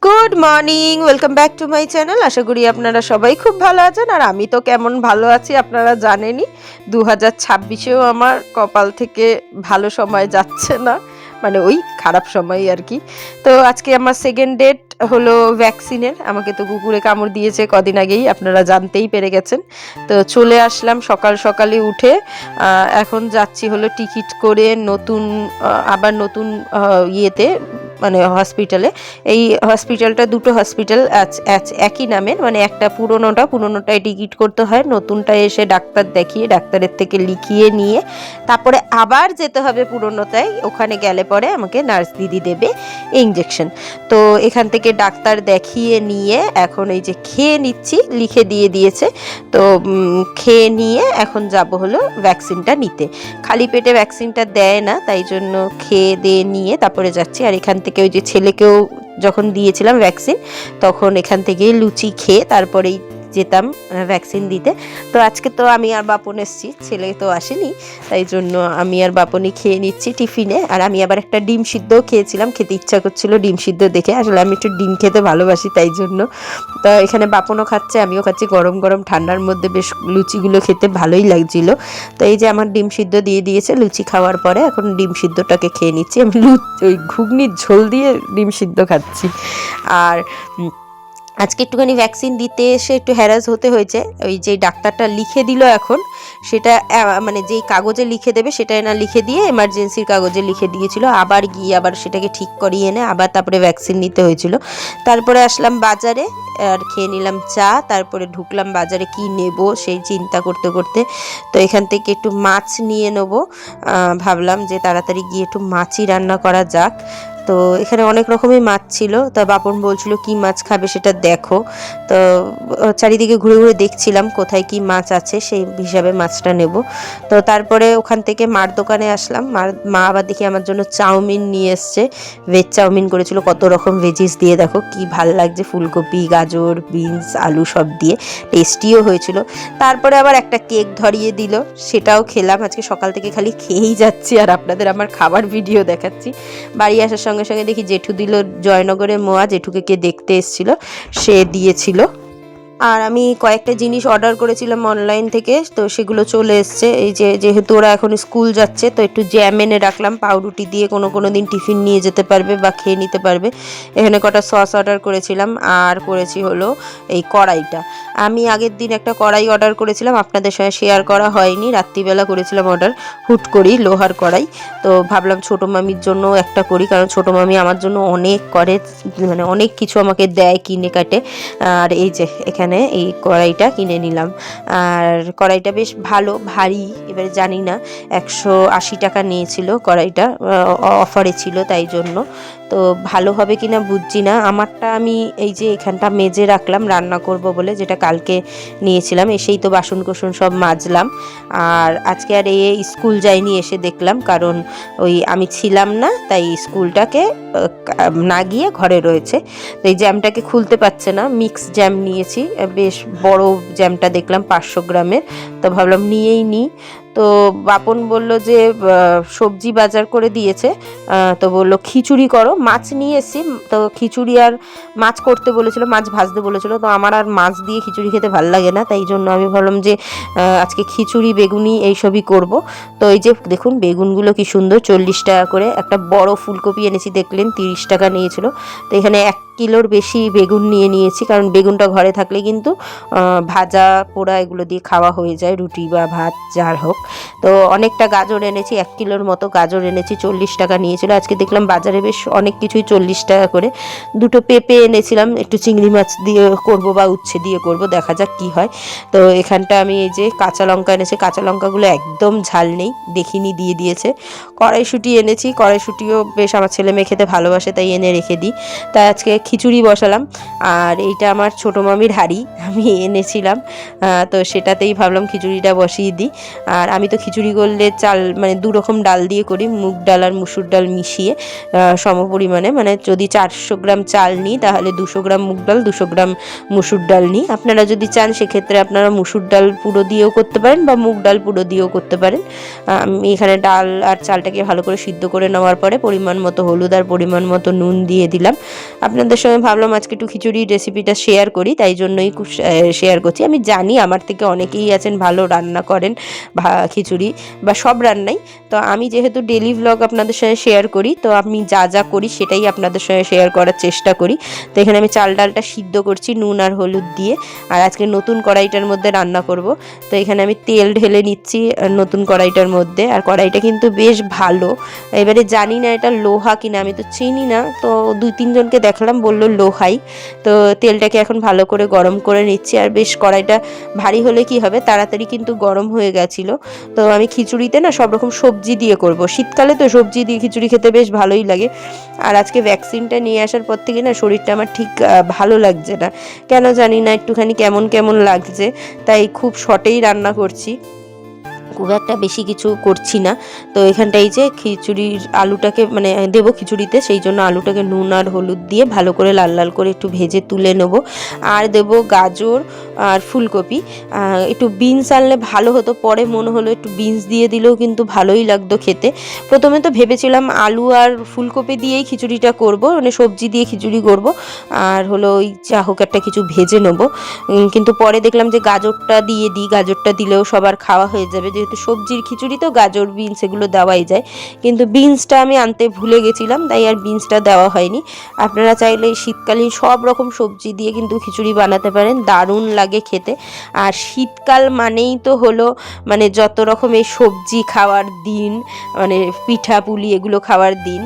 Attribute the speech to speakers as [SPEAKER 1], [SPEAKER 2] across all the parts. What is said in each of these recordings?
[SPEAKER 1] Good morning, welcome back to my channel. আশা করি আপনারা সবাই খুব ভালো আছেন, আর আমি তো কেমন ভালো আছি আপনারা জানেনই। 2026-এও আমার কপাল থেকে ভালো সময় যাচ্ছে না, মানে ওই খারাপ সময় আর কি। তো আজকে আমার সেকেন্ড ডেট হলো ভ্যাকসিনের। আমাকে তো কুকুরে কামড় দিয়েছে কদিন আগেই, আপনারা জানতেই পেরে গেছেন। তো চলে আসলাম সকাল সকালে উঠে। এখন যাচ্ছি হলো টিকিট করে আবার নতুন ইয়েতে, মানে হসপিটালে। এই হসপিটালটা দুটো হসপিটাল একই নামের, মানে একটা পুরোনোটায় টিকিট করতে হয়, নতুনটায় এসে ডাক্তার দেখিয়ে ডাক্তারের থেকে লিখিয়ে নিয়ে তারপরে আবার যেতে হবে পুরোনোটায়। ওখানে গেলে পরে আমাকে নার্স দিদি দেবে ইঞ্জেকশন। তো এখান থেকে ডাক্তার দেখিয়ে নিয়ে এখন এই যে খেয়ে নিচ্ছি, লিখে দিয়ে দিয়েছে। তো খেয়ে নিয়ে এখন যাব হলো ভ্যাকসিনটা নিতে। খালি পেটে ভ্যাকসিনটা দেয় না, তাই জন্য খেয়ে দিয়ে নিয়ে তারপরে যাচ্ছি। আর এখান থেকে ওই যে ছেলেকেও যখন দিয়েছিলাম ভ্যাকসিন, তখন এখান থেকে লুচি খেয়ে তারপরেই যেতাম ভ্যাকসিন দিতে। তো আজকে তো আমি আর বাপন এসছি, ছেলে তো আসেনি, তাই জন্য আমি আর বাপনই খেয়ে নিচ্ছি টিফিনে। আর আমি আবার একটা ডিম সিদ্ধও খেয়েছিলাম, খেতে ইচ্ছা করছিল ডিম সিদ্ধ দেখে। আসলে আমি একটু ডিম খেতে ভালোবাসি, তাই জন্য। তো এখানে বাপনও খাচ্ছে, আমিও খাচ্ছি। গরম গরম ঠান্ডার মধ্যে বেশ লুচিগুলো খেতে ভালোই লাগছিল। তো এই যে আমার ডিম সিদ্ধ দিয়ে দিয়েছে। লুচি খাওয়ার পরে এখন ডিম সিদ্ধটাকে খেয়ে নিচ্ছি। আমি ওই ঘুগনির ঝোল দিয়ে ডিম সিদ্ধ খাচ্ছি। আর আজকে একটুখানি ভ্যাকসিন দিতে এসে একটু হ্যারাস হতে হয়েছে। ওই যে ডাক্তারটা লিখে দিল এখন, সেটা মানে যেই কাগজে লিখে দেবে সেটা না লিখে দিয়ে এমার্জেন্সির কাগজে লিখে দিয়েছিল। আবার গিয়ে আবার সেটাকে ঠিক করিয়ে এনে আবার তারপরে ভ্যাকসিন নিতে হয়েছিল। তারপরে আসলাম বাজারে, আর খেয়ে নিলাম চা। তারপরে ঢুকলাম বাজারে, কি নেব সেই চিন্তা করতে করতে। তো এখান থেকে একটু মাছ নিয়ে নেবো। ভাবলাম যে তাড়াতাড়ি গিয়ে একটু মাছই রান্না করা যাক। তো এখানে অনেক রকমের মাছ ছিল। তা বাপন বলছিল কি মাছ খাবে সেটা দেখো। তো চারিদিকে ঘুরে ঘুরে দেখছিলাম কোথায় কি মাছ আছে, সেই হিসাবে মাছটা নেব। তো তারপরে ওখান থেকে মার দোকানে আসলাম। মা আবার দেখি আমার জন্য চাউমিন নিয়ে এসছে। ভেজ চাউমিন করেছিল, কত রকম ভেজিস দিয়ে, দেখো কি ভাল লাগছে, ফুলকপি, গাজর, বিনস, আলু সব দিয়ে, টেস্টিও হয়েছিল। তারপরে আবার একটা কেক ধরিয়ে দিল, সেটাও খেলাম। আজকে সকাল থেকে খালি খেয়েই যাচ্ছি আর আপনাদের আমার খাবার ভিডিও দেখাচ্ছি। বাড়ি আসার সঙ্গে সঙ্গে দেখি জেঠু দিল জয়নগরে মোয়া, জেঠুকে কে দেখতে এসেছিল সে দিয়েছিল। আর আমি কয়েকটা জিনিস অর্ডার করেছিলাম অনলাইন থেকে, তো সেগুলো চলে এসছে। এই যে যেহেতু ওরা এখন স্কুল যাচ্ছে, তো একটু জ্যাম এনে রাখলাম, পাউরুটি দিয়ে কোনো দিন টিফিন নিয়ে যেতে পারবে বা খেয়ে নিতে পারবে। এখানে কটা সস অর্ডার করেছিলাম। আর করেছি হলো এই কড়াইটা। আমি আগের দিন একটা কড়াই অর্ডার করেছিলাম, আপনাদের সঙ্গে শেয়ার করা হয়নি, রাত্রিবেলা করেছিলাম অর্ডার, হুট করি, লোহার কড়াই। তো ভাবলাম ছোটো মামির জন্য একটা করি, কারণ ছোটো মামি আমার জন্য অনেক করে, মানে অনেক কিছু আমাকে দেয় কিনে কাটে। আর এই যে এখানে এই কড়াইটা কিনে নিলাম। আর কড়াইটা বেশ ভালো, ভারী। এবারে জানি না 180 টাকা নিয়েছিল কড়াইটা, অফারে ছিল, তাই জন্য। তো ভালো হবে কিনা বুঝছি না। আমারটা আমি এই যে এখানটা মেজে রাখলাম রান্না করব বলে, যেটা কালকে নিয়েছিলাম। এসেই তো বাসন কোসন সব মাজলাম। আর আজকে আর স্কুল যাইনি, এসে দেখলাম, কারণ ওই আমি ছিলাম না, তাই স্কুলটাকে না গিয়ে ঘরে রয়েছে। তো এই জ্যামটাকে খুলতে পারছে না, মিক্স জ্যাম নিয়েছি, বেশ বড় জ্যামটা দেখলাম 500 গ্রামের। তো ভাবলাম নিয়েই নিই। তো বাপন বলল যে সবজি বাজার করে দিয়েছে, তো বললো খিচুড়ি করো। মাছ নিয়ে এসেছি, তো খিচুড়ি আর মাছ করতে বলেছিল, মাছ ভাজতে বলেছিল। তো আমার আর মাছ দিয়ে খিচুড়ি খেতে ভালো লাগে না, তাই জন্য আমি ভাবলাম যে আজকে খিচুড়ি, বেগুনি এইসবই করব। তো এই যে দেখুন বেগুনগুলো কি সুন্দর, 40 টাকা করে। একটা বড় ফুলকপি এনেছি, দেখলেন 30 টাকা নিয়েছিল। তো এখানে 1 কিলোর বেশি বেগুন নিয়েছি, কারণ বেগুনটা ঘরে থাকলে কিন্তু ভাজা পোড়া এগুলো দিয়ে খাওয়া হয়ে যায়, রুটি বা ভাত যার হোক। তো অনেকটা গাজর এনেছি, 1 কিলোর মতো গাজর এনেছি, 40 টাকা নিয়েছিল। আজকে দেখলাম বাজারে বেশ অনেক কিছুই 40 টাকা করে। 2টো পেঁপে এনেছিলাম, একটু চিংড়ি মাছ দিয়ে করব বা উচ্ছে দিয়ে করব, দেখা যাক কি হয়। তো এখানটা আমি এই যে কাঁচা লঙ্কা এনেছি, কাঁচা লঙ্কাগুলো একদম ঝাল নেই, দেখিনি, দিয়ে দিয়েছে। কড়াইশুঁটি এনেছি, কড়াইশুঁটিও বেশ আমার ছেলে মেয়ে খেতে ভালোবাসে, তাই এনে রেখে দিই। তাই আজকে খিচুড়ি বসালাম। আর এইটা আমার ছোটো মামির হাঁড়ি, আমি এনেছিলাম, তো সেটাতেই ভাবলাম খিচুড়িটা বসিয়ে দিই। আর আমি তো খিচুড়ি করলে চাল মানে 2 রকম ডাল দিয়ে করি, মুগ ডাল আর মুসুর ডাল মিশিয়ে সম পরিমাণে, মানে যদি 400 গ্রাম চাল নিই তাহলে 200 গ্রাম মুগ ডাল, 200 গ্রাম মুসুর ডাল নিই। আপনারা যদি চান সেক্ষেত্রে আপনারা মুসুর ডাল পুরো দিয়েও করতে পারেন বা মুগ ডাল পুরো দিয়েও করতে পারেন। আমি এখানে ডাল আর চালটাকে ভালো করে সিদ্ধ করে নেওয়ার পরে পরিমাণ মতো হলুদ আর পরিমাণ মতো নুন দিয়ে দিলাম। আপনাদের সঙ্গে ভাবলাম আজকে একটু খিচুড়ির রেসিপিটা শেয়ার করি, তাই জন্যই শেয়ার করছি। আমি জানি আমার থেকে অনেকেই আছেন ভালো রান্না করেন খিচুড়ি বা সব রান্নাই, তো আমি যেহেতু ডেলি ভ্লগ আপনাদের সঙ্গে শেয়ার করি, তো আমি যা যা করি সেটাই আপনাদের সঙ্গে শেয়ার করার চেষ্টা করি। তো এখানে আমি চাল ডালটা সিদ্ধ করছি নুন আর হলুদ দিয়ে, আর আজকে নতুন কড়াইটার মধ্যে রান্না করব। তো এখানে আমি তেল ঢেলে নিচ্ছি নতুন কড়াইটার মধ্যে, আর কড়াইটা কিন্তু বেশ ভালো। এবারে জানি না এটা লোহা কিনা, আমি তো চিনি না, তো 2-3 জনকে দেখলাম বললো লোহাই। তো তেলটাকে এখন ভালো করে গরম করে নিচ্ছি, আর বেশ কড়াইটা ভারী হলে কি হবে তাড়াতাড়ি কিন্তু গরম হয়ে গেছিলো। তো আমি খিচুড়িতে না সব রকম সবজি দিয়ে করব, শীতকালে তো সবজি দিয়ে খিচুড়ি খেতে বেশ ভালোই লাগে। আর আজকে ভ্যাকসিনটা নিয়ে আসার পর থেকে না শরীরটা আমার ঠিক ভালো লাগছে না, কেন জানি না, একটুখানি কেমন কেমন লাগছে, তাই খুব শর্টেই রান্না করছি, খুব একটা বেশি কিছু করছি না। তো এখানটাই যে খিচুড়ির আলুটাকে মানে দেবো খিচুড়িতে, সেই জন্য আলুটাকে নুন আর হলুদ দিয়ে ভালো করে লাল লাল করে একটু ভেজে তুলে নেব। আর দেবো গাজর আর ফুলকপি, একটু বিনস আনলে ভালো হতো, পরে মনে হলো একটু বিনস দিয়ে দিলেও কিন্তু ভালোই লাগতো খেতে। প্রথমে তো ভেবেছিলাম আলু আর ফুলকপি দিয়েই খিচুড়িটা করব, মানে সবজি দিয়ে খিচুড়ি করব, আর হলো ওই যা হোক একটা কিছু ভেজে নেবো। কিন্তু পরে দেখলাম যে গাজরটা দিয়ে দিই, গাজরটা দিলেও সবার খাওয়া হয়ে যাবে, যেহেতু সবজির খিচুড়ি তো গাজর বিনস এগুলো দেওয়াই যায়। কিন্তু বিনসটা আমি আনতে ভুলে গেছিলাম, তাই আর বিনসটা দেওয়া হয়নি। আপনারা চাইলে শীতকালীন সব রকম সবজি দিয়ে কিন্তু খিচুড়ি বানাতে পারেন, দারুণ লাগে খেতে। আর শীতকাল মানেই তো হলো মানে যত রকম এই সবজি খাওয়ার দিন, মানে পিঠা পুলি এগুলো খাওয়ার দিন,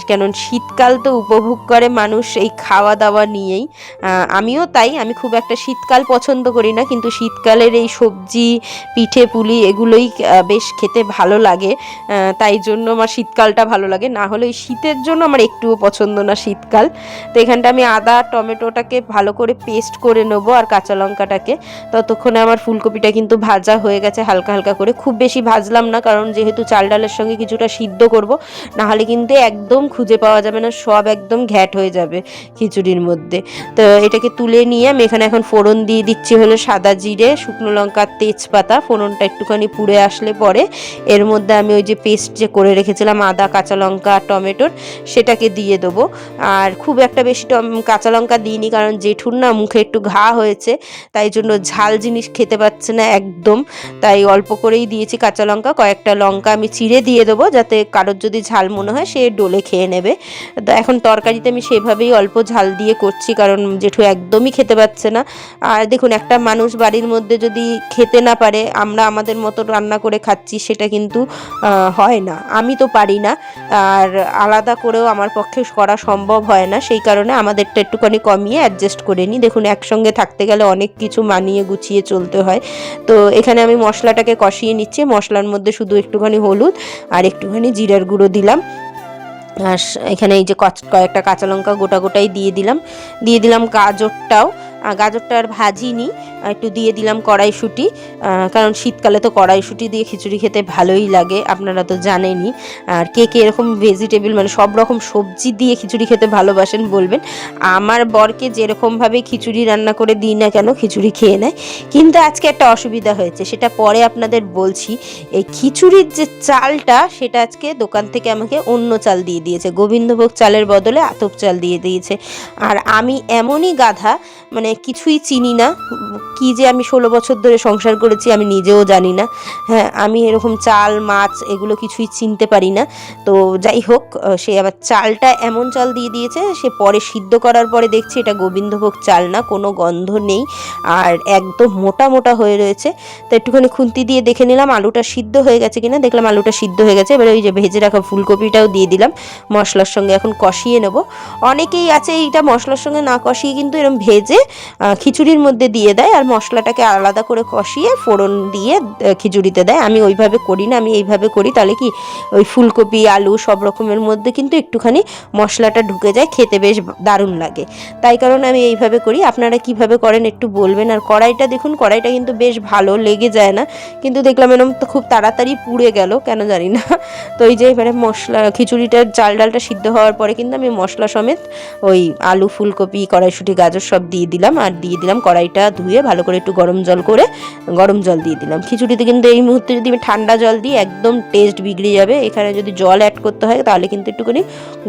[SPEAKER 1] কেন শীতকাল তো উপভোগ করে মানুষ এই খাওয়া দাওয়া নিয়েই। আমিও তাই, আমি খুব একটা শীতকাল পছন্দ করি না, কিন্তু শীতকালের এই সবজি পিঠে পুলি এগুলোই বেশ খেতে ভালো লাগে, তাই জন্য আমার শীতকালটা ভালো লাগে, না হলে এই শীতের জন্য আমার একটুও পছন্দ না শীতকাল। তো এখানটা আমি আদা টমেটোটাকে ভালো করে পেস্ট করে নেবো আর কাঁচা লঙ্কাটাকে। ততক্ষণে আমার ফুলকপিটা কিন্তু ভাজা হয়ে গেছে হালকা হালকা করে, খুব বেশি ভাজলাম না, কারণ যেহেতু চাল ডালের সঙ্গে কিছুটা সিদ্ধ করব, নাহলে কিন্তু একদম খুঁজে পাওয়া যাবে না, সব একদম ঘ্যাট হয়ে যাবে খিচুড়ির মধ্যে। তো এটাকে তুলে নিয়ে আমি এখানে এখন ফোড়ন দিয়ে দিচ্ছি হলো সাদা জিরে, শুকনো লঙ্কা, তেজপাতা। ফোড়নটা একটুখানি পুড়ে আসলে পরে এর মধ্যে আমি ওই যে পেস্ট যে করে রেখেছিলাম আদা কাঁচা লঙ্কা টমেটোর, সেটাকে দিয়ে দেবো। আর খুব একটা বেশি কাঁচা লঙ্কা দিইনি, কারণ জেঠুর না মুখে একটু ঘা হয়েছে, তাই জন্য ঝাল জিনিস খেতে পাচ্ছে না একদম, তাই অল্প করেই দিয়েছি কাঁচা লঙ্কা। কয়েকটা লঙ্কা আমি চিড়ে দিয়ে দেবো, যাতে কারোর যদি ঝাল মনে হয় সে ডলে খেয়ে নেবে। তো এখন তরকারিতে আমি সেভাবেই অল্প ঝাল দিয়ে করছি, কারণ জেঠু একদমই খেতে পাচ্ছে না। আর দেখুন, একটা মানুষ বাড়ির মধ্যে যদি খেতে না পারে, আমরা আমাদের মতো রান্না করে খাচ্ছি, সেটা কিন্তু হয় না, আমি তো পারি না, আর আলাদা করেও আমার পক্ষে করা সম্ভব হয় না, সেই কারণে আমাদেরটা একটুখানি কমিয়ে অ্যাডজাস্ট করে নিই। দেখুন, একসঙ্গে থাকতে গেলে অনেক কিছু মানিয়ে গুছিয়ে চলতে হয়। তো এখানে আমি মশলাটাকে কষিয়ে নিচ্ছি, মশলার মধ্যে শুধু একটুখানি হলুদ আর একটুখানি জিরার গুঁড়ো দিলাম, আর এখানে এই যে কয়েকটা কাঁচা লঙ্কা গোটা গোটাই দিয়ে দিলাম গাজরটাও। গাজরটা আর ভাজিনি, একটু দিয়ে দিলাম কড়াইশুঁটি, কারণ শীতকালে তো কড়াইশুঁটি দিয়ে খিচুড়ি খেতে ভালোই লাগে, আপনারা তো জানেনই। আর কে কে এরকম ভেজিটেবল মানে সব রকম সবজি দিয়ে খিচুড়ি খেতে ভালোবাসেন বলবেন। আমার বরকে যেরকমভাবে খিচুড়ি রান্না করে দিই না কেন খিচুড়ি খেয়ে নেয়, কিন্তু আজকে একটা অসুবিধা হয়েছে, সেটা পরে আপনাদের বলছি। এই খিচুড়ির যে চালটা, সেটা আজকে দোকান থেকে আমাকে অন্য চাল দিয়ে দিয়েছে, গোবিন্দভোগ চালের বদলে আতপ চাল দিয়ে দিয়েছে। আর আমি এমনই গাধা, মানে কিছুই চিনি না, কি যে আমি 16 বছর ধরে সংসার করেছি আমি নিজেও জানি না। হ্যাঁ, আমি এরকম চাল মাছ এগুলো কিছুই চিনতে পারি না। তো যাই হোক, সে আবার চালটা এমন চাল দিয়ে দিয়েছে, সে পরে সিদ্ধ করার পরে দেখছি এটা গোবিন্দভোগ চাল না, কোনো গন্ধ নেই, আর একদম মোটা মোটা হয়ে রয়েছে। তো একটুখানি খুন্তি দিয়ে দেখে নিলাম আলুটা সিদ্ধ হয়ে গেছে কিনা, দেখলাম আলুটা সিদ্ধ হয়ে গেছে। এবারে ওই যে ভেজে রাখা ফুলকপিটাও দিয়ে দিলাম, মশলার সঙ্গে এখন কষিয়ে নেব। অনেকেই আছে এইটা মশলার সঙ্গে না কষিয়ে কিন্তু এরকম ভেজে খিচুড়ির মধ্যে দিয়ে দেয়, আর মশলাটাকে আলাদা করে কষিয়ে ফোড়ন দিয়ে খিচুড়িতে দেয়। আমি ওইভাবে করি না, আমি এইভাবে করি। তাহলে কি ওই ফুলকপি আলু সব রকমের মধ্যে কিন্তু একটুখানি মশলাটা ঢুকে যায়, খেতে বেশ দারুণ লাগে। তাই কারণে আমি এইভাবে করি। আপনারা কিভাবে করেন একটু বলবেন। আর কড়াইটা দেখুন, কড়াইটা কিন্তু বেশ ভালো, লেগে যায় না, কিন্তু দেখলাম এরকম তো খুব তাড়াতাড়ি পুড়ে গেল কেন জানি না। তো এই যে এবারে মশলা খিচুড়িটার চাল ডালটা সিদ্ধ হওয়ার পরে কিন্তু আমি মশলা সমেত ওই আলু ফুলকপি কড়াইশুঁটি গাজর সব দিয়ে দিলাম। আর দিয়ে দিলাম কড়াইটা ধুয়ে ভালো করে একটু গরম জল দিয়ে দিলাম। খিচুড়িতে কিন্তু এই মুহূর্তে যদি আমি ঠান্ডা জল দিই একদম টেস্ট বিগড়ে যাবে। এখানে যদি জল অ্যাড করতে হয় তাহলে কিন্তু একটুখানি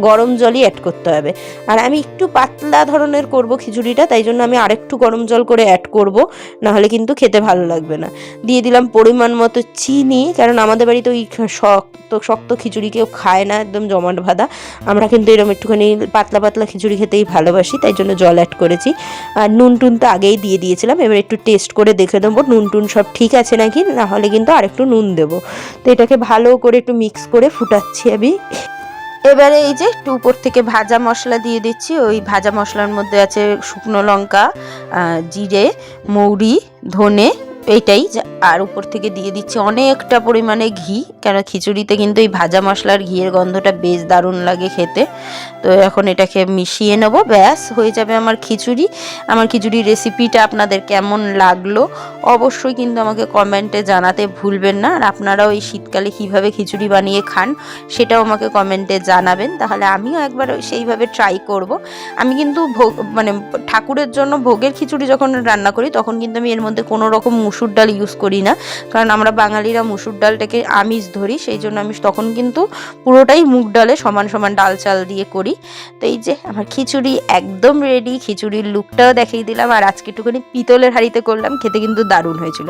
[SPEAKER 1] গরম জলই অ্যাড করতে হবে। আর আমি একটু পাতলা ধরনের করব খিচুড়িটা, তাই জন্য আমি আরেকটু গরম জল করে অ্যাড করব, নাহলে কিন্তু খেতে ভালো লাগবে না। দিয়ে দিলাম পরিমাণ মতো চিনি, কারণ আমাদের বাড়িতে ওই শক্ত খিচুড়ি কেউ খায় না, একদম জমাট বাঁধা। আমরা কিন্তু এরকম একটুখানি পাতলা পাতলা খিচুড়ি খেতেই ভালোবাসি, তাই জন্য জল অ্যাড করেছি। আর নুন টুন তো আগেই দিয়ে দিয়েছিলাম। এবার একটু টেস্ট করে দেখে নেবো নুন টুন সব ঠিক আছে নাকি, নাহলে কিন্তু আরেকটু নুন দেবো। তো এটাকে ভালো করে একটু মিক্স করে ফুটাচ্ছি আমি। এবারে এই যে একটু উপর থেকে ভাজা মশলা দিয়ে দিচ্ছি। ওই ভাজা মশলার মধ্যে আছে শুকনো লঙ্কা, জিরে, মৌরি, ধনে, এইটাই। আর উপর থেকে দিয়ে দিচ্ছি অনেকটা পরিমাণে ঘি, কেন খিচুড়িতে কিন্তু এই ভাজা মশলার ঘিয়ের গন্ধটা বেশ দারুণ লাগে খেতে। তো এখন এটাকে মিশিয়ে নেব, ব্যাস হয়ে যাবে আমার খিচুড়ি। আমার খিচুড়ির রেসিপিটা আপনাদের কেমন লাগলো অবশ্যই কিন্তু আমাকে কমেন্টে জানাতে ভুলবেন না। আর আপনারাও এই শীতকালে কীভাবে খিচুড়ি বানিয়ে খান সেটাও আমাকে কমেন্টে জানাবেন, তাহলে আমিও একবার সেইভাবে ট্রাই করব। আমি কিন্তু মানে ঠাকুরের জন্য ভোগের খিচুড়ি যখন রান্না করি তখন কিন্তু আমি এর মধ্যে কোনো রকম মুসুর ডাল ইউজ করি না, কারণ আমরা বাঙালিরা মুসুর ডালটাকে আমিষ ধরি, সেই জন্য আমি তখন কিন্তু পুরোটাই মুগ ডালে সমান সমান ডাল চাল দিয়ে করি। তো এই যে আমার খিচুড়ি একদম রেডি, খিচুড়ির লুকটাও দেখিয়ে দিলাম। আর আজকে একটুখানি পিতলের হাঁড়িতে করলাম, খেতে কিন্তু দারুণ হয়েছিল।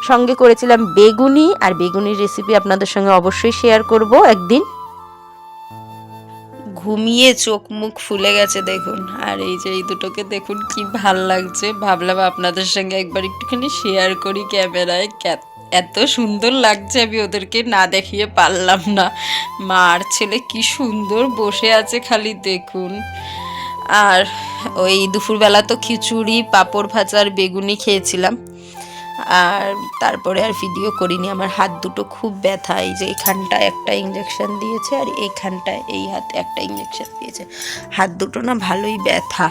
[SPEAKER 1] সঙ্গে করেছিলাম বেগুনি, আর বেগুনির রেসিপি আপনাদের সঙ্গে অবশ্যই শেয়ার করব একদিন। ঘুমিয়ে চোখ মুখ ফুলে গেছে দেখুন। আর এই যে এই দুটোকে দেখুন কি ভাল লাগছে, ভাবলাম আপনাদের সঙ্গে একবার একটুখানি শেয়ার করি ক্যামেরায়। এত সুন্দর লাগছে, আমি ওদেরকে না দেখিয়ে পারলাম না। মা আর ছেলে কি সুন্দর বসে আছে খালি দেখুন। আর ওই দুপুরবেলা তো খিচুড়ি পাঁপড় ভাজা আর বেগুনি খেয়েছিলাম, আর তারপরে আর ভিডিও করিনি। আমার হাত দুটো খুব ব্যথা, এই যে এইখানটায় একটা ইঞ্জেকশন দিয়েছে আর এইখানটায় এই হাতে একটা ইঞ্জেকশন দিয়েছে, হাত দুটো না ভালোই ব্যথা।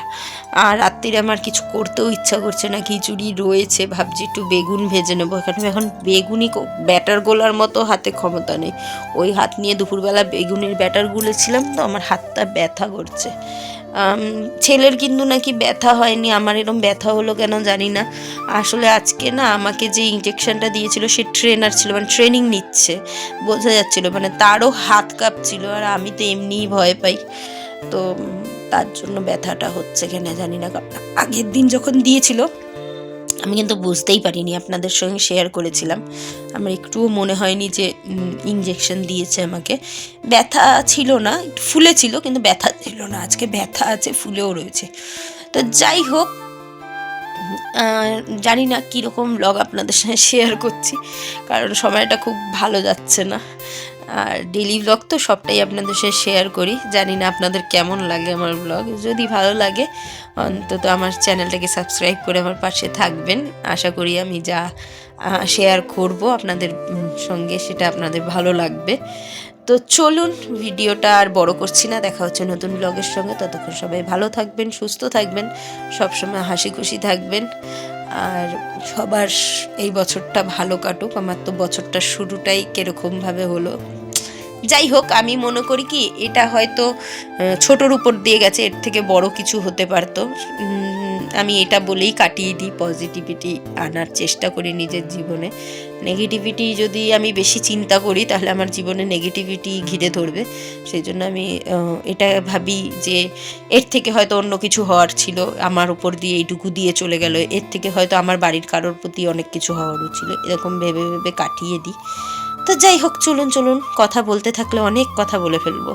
[SPEAKER 1] আর রাত্রিরে আমার কিছু করতেও ইচ্ছা করছে না, খিচুড়ি রয়েছে, ভাবছি একটু বেগুন ভেজে নেবো। এখানে এখন বেগুনি ব্যাটার গোলার মতো হাতে ক্ষমতা নেই, ওই হাত নিয়ে দুপুরবেলা বেগুনের ব্যাটার গুলেছিলাম, তো আমার হাতটা ব্যথা করছে। ছেলের কিন্তু নাকি ব্যথা হয়নি, আমার এরকম ব্যথা হলো কেন জানি না। আসলে আজকে না আমাকে যে ইঞ্জেকশনটা দিয়েছিল সে ট্রেনার ছিল, মানে ট্রেনিং নিচ্ছে, বোঝা যাচ্ছিলো, মানে তারও হাত কাঁপছিল, আর আমি তো এমনিই ভয় পাই, তো তার জন্য ব্যথাটা হচ্ছে কেন জানি না। আগের দিন যখন দিয়েছিল আমি কিন্তু বুঝতেই পারিনি, আপনাদের সঙ্গে শেয়ার করেছিলাম, আমার একটুও মনে হয়নি যে ইঞ্জেকশন দিয়েছে আমাকে। ব্যথা ছিল না, একটু ফুলে ছিল কিন্তু ব্যথা ছিল না। আজকে ব্যথা আছে, ফুলেও রয়েছে। তো যাই হোক, জানি না কীরকম ব্লগ আপনাদের সঙ্গে শেয়ার করছি, কারণ সময়টা খুব ভালো যাচ্ছে না। আর ডেলি ব্লগ তো সবটাই আপনাদের সাথে শেয়ার করি, জানি না আপনাদের কেমন লাগে আমার ব্লগ। যদি ভালো লাগে অন্তত আমার চ্যানেলটাকে সাবস্ক্রাইব করে আমার পাশে থাকবেন। আশা করি আমি যা শেয়ার করব আপনাদের সঙ্গে সেটা আপনাদের ভালো লাগবে। তো চলুন, ভিডিওটা আর বড় করছি না, দেখা হচ্ছে নতুন ব্লগের সঙ্গে। ততক্ষণ সবাই ভালো থাকবেন, সুস্থ থাকবেন, সবসময় হাসি খুশি থাকবেন, আর সবার এই বছরটা ভালো কাটুক। আমার তো বছরটার শুরুটাই কীরকমভাবে হলো। যাই হোক, আমি মনে করি কি এটা হয়তো ছোটোর উপর দিয়ে গেছে, এর থেকে বড় কিছু হতে পারতো। আমি এটা বলেই কাটিয়ে দিই, পজিটিভিটি আনার চেষ্টা করি নিজের জীবনে। নেগেটিভিটি যদি আমি বেশি চিন্তা করি তাহলে আমার জীবনে নেগেটিভিটি ঘিরে ধরবে, সেই জন্য আমি এটা ভাবি যে এর থেকে হয়তো অন্য কিছু হওয়ার ছিল, আমার উপর দিয়ে এইটুকু দিয়ে চলে গেল, এর থেকে হয়তো আমার বাড়ির কারোর প্রতি অনেক কিছু হওয়ারও ছিল, এরকম ভেবে ভেবে কাটিয়ে দিই। তো যাই হোক, চলুন কথা বলতে থাকলে অনেক কথা বলে ফেলবো।